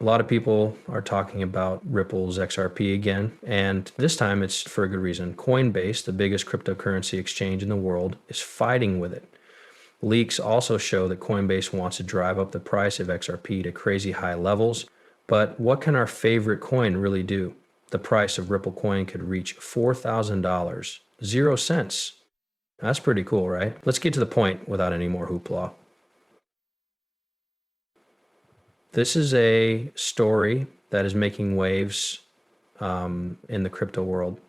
A lot of people are talking about Ripple's XRP again, and this time it's for a good reason. Coinbase, the biggest cryptocurrency exchange in the world, is fighting with it. Leaks also show that Coinbase wants to drive up the price of XRP to crazy high levels. But what can our favorite coin really do? The price of Ripple coin could reach $4,000, 0 cents. That's pretty cool, right? Let's get to the point without any more hoopla. This is a story that is making waves in the crypto world.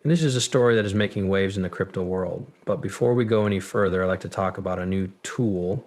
And this is a story that is making waves in the crypto world. But before we go any further, I'd like to talk about a new tool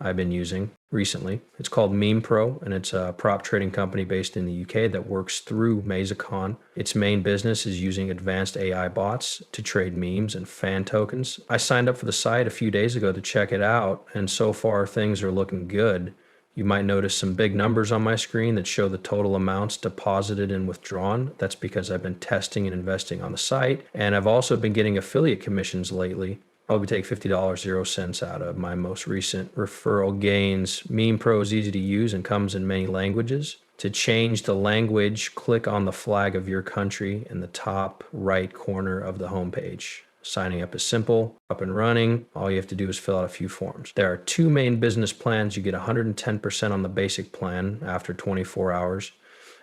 I've been using recently. It's called Meme Pro, and it's a prop trading company based in the UK that works through Mazacon. Its main business is using advanced AI bots to trade memes and fan tokens. I signed up for the site a few days ago to check it out, and so far things are looking good. You might notice some big numbers on my screen that show the total amounts deposited and withdrawn. That's because I've been testing and investing on the site. And I've also been getting affiliate commissions lately. Probably take $50, 0 cents out of my most recent referral gains. Meme Pro is easy to use and comes in many languages. To change the language, click on the flag of your country in the top right corner of the homepage. Signing up is simple, up and running. All you have to do is fill out a few forms. There are two main business plans. You get 110% on the basic plan after 24 hours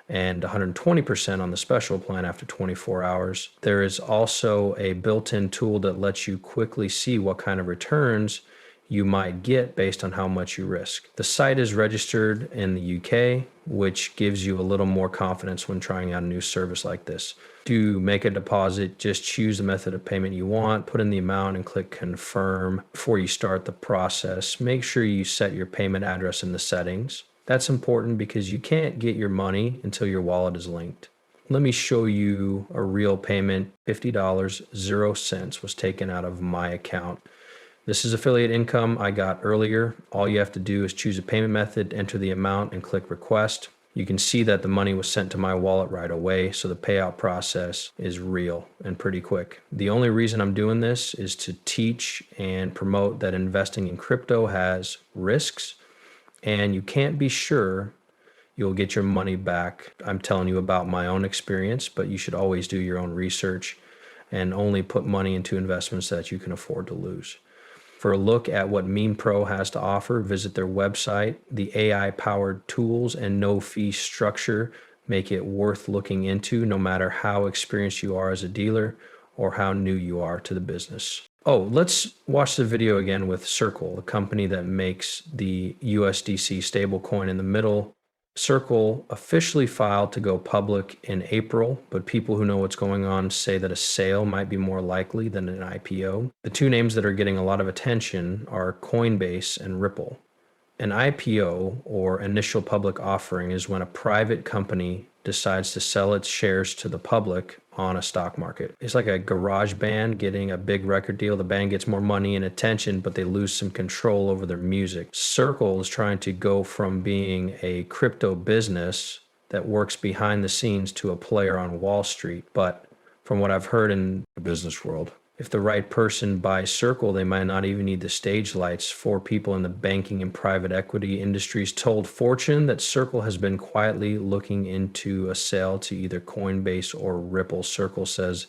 and 120% on the special plan after 24 hours. There is also a built-in tool that lets you quickly see what kind of returns you might get based on how much you risk. The site is registered in the UK, which gives you a little more confidence when trying out a new service like this. To make a deposit, just choose the method of payment you want, put in the amount and click confirm before you start the process. Make sure you set your payment address in the settings. That's important because you can't get your money until your wallet is linked. Let me show you a real payment. $50, 0 cents was taken out of my account. This is affiliate income I got earlier. All you have to do is choose a payment method, enter the amount, and click request. You can see that the money was sent to my wallet right away, so the payout process is real and pretty quick. The only reason I'm doing this is to teach and promote that investing in crypto has risks, and you can't be sure you'll get your money back. I'm telling you about my own experience, but you should always do your own research and only put money into investments that you can afford to lose. For a look at what Meme Pro has to offer, visit their website. The AI-powered tools and no-fee structure make it worth looking into, no matter how experienced you are as a dealer or how new you are to the business. Oh, let's watch the video again with Circle, the company that makes the USDC stablecoin in the middle. Circle officially filed to go public in April, but people who know what's going on say that a sale might be more likely than an IPO. The two names that are getting a lot of attention are Coinbase and Ripple. An IPO, or initial public offering, is when a private company decides to sell its shares to the public on a stock market. It's like a garage band getting a big record deal. The band gets more money and attention, but they lose some control over their music. Circle is trying to go from being a crypto business that works behind the scenes to a player on Wall Street. But from what I've heard in the business world, if the right person buys Circle, they might not even need the stage lights. Four people in the banking and private equity industries told Fortune that Circle has been quietly looking into a sale to either Coinbase or Ripple. Circle says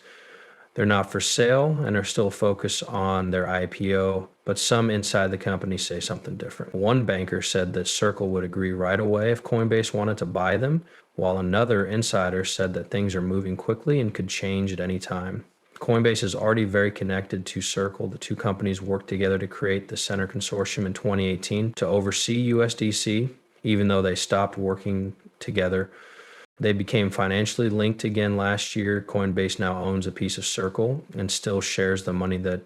they're not for sale and are still focused on their IPO, but some inside the company say something different. One banker said that Circle would agree right away if Coinbase wanted to buy them, while another insider said that things are moving quickly and could change at any time. Coinbase is already very connected to Circle. The two companies worked together to create the Center Consortium in 2018 to oversee USDC. Even though they stopped working together, they became financially linked again last year. Coinbase now owns a piece of Circle and still shares the money that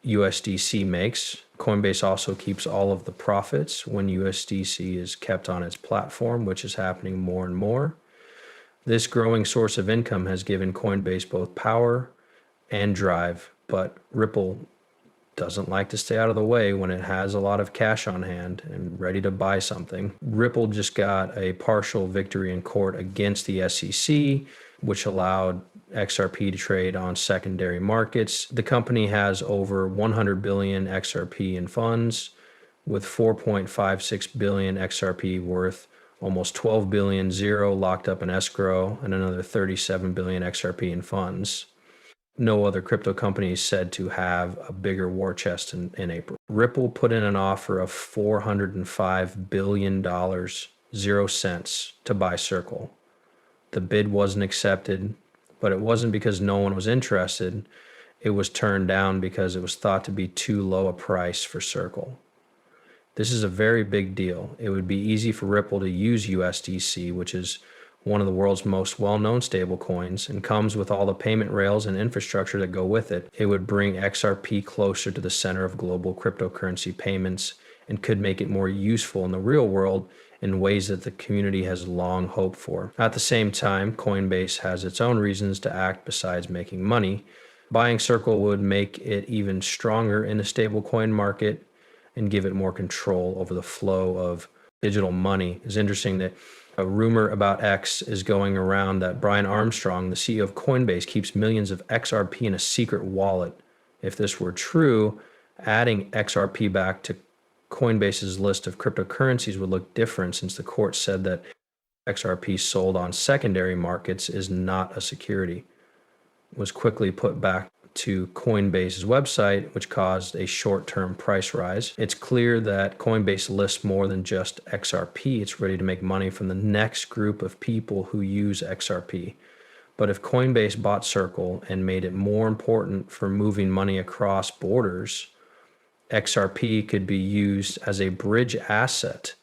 USDC makes. Coinbase also keeps all of the profits when USDC is kept on its platform, which is happening more and more. This growing source of income has given Coinbase both power and drive, but Ripple doesn't like to stay out of the way when it has a lot of cash on hand and ready to buy something. Ripple just got a partial victory in court against the SEC, which allowed XRP to trade on secondary markets. The company has over 100 billion XRP in funds, with 4.56 billion XRP worth, almost 12 billion zero locked up in escrow, and another 37 billion XRP in funds. No other crypto company is said to have a bigger war chest in April. Ripple put in an offer of $405 billion, 0 cents, to buy Circle. The bid wasn't accepted, but it wasn't because no one was interested. It was turned down because it was thought to be too low a price for Circle. This is a very big deal. It would be easy for Ripple to use USDC, which is one of the world's most well-known stablecoins and comes with all the payment rails and infrastructure that go with it. It would bring XRP closer to the center of global cryptocurrency payments and could make it more useful in the real world in ways that the community has long hoped for. At the same time, Coinbase has its own reasons to act besides making money. Buying Circle would make it even stronger in the stablecoin market and give it more control over the flow of digital money. It's interesting that a rumor about X is going around that Brian Armstrong, the CEO of Coinbase, keeps millions of XRP in a secret wallet. If this were true, adding XRP back to Coinbase's list of cryptocurrencies would look different, since the court said that XRP sold on secondary markets is not a security. It was quickly put back to Coinbase's website, which caused a short-term price rise. It's clear that Coinbase lists more than just XRP. It's ready to make money from the next group of people who use XRP. But if Coinbase bought Circle and made it more important for moving money across borders, XRP could be used as a bridge asset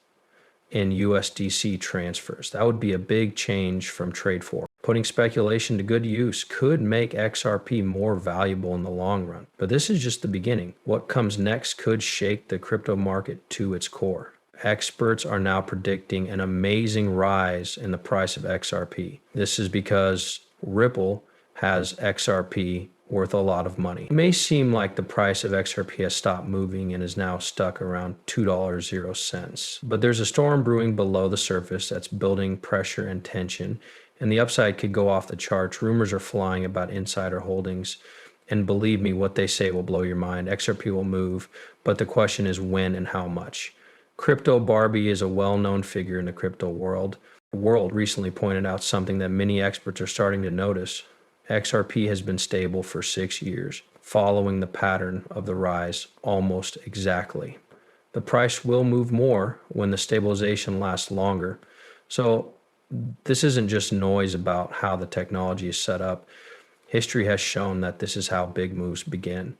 in USDC transfers. That would be a big change from Trade4. Putting speculation to good use could make XRP more valuable in the long run. But this is just the beginning. What comes next could shake the crypto market to its core. Experts are now predicting an amazing rise in the price of XRP. This is because Ripple has XRP worth a lot of money. It may seem like the price of XRP has stopped moving and is now stuck around $2.00, but there's a storm brewing below the surface that's building pressure and tension, and the upside could go off the charts. Rumors are flying about insider holdings, and believe me, what they say will blow your mind. XRP will move, but the question is when and how much. Crypto Barbie is a well-known figure in the crypto world. The world recently pointed out something that many experts are starting to notice. XRP has been stable for 6 years, following the pattern of the rise almost exactly. The price will move more when the stabilization lasts longer. So this isn't just noise about how the technology is set up. History has shown that this is how big moves begin.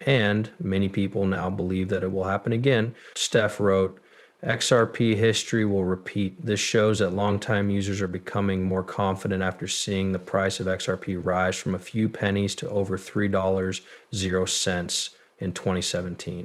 And many people now believe that it will happen again. Steph wrote, XRP history will repeat. This shows that longtime users are becoming more confident after seeing the price of XRP rise from a few pennies to over $3.00 in 2017.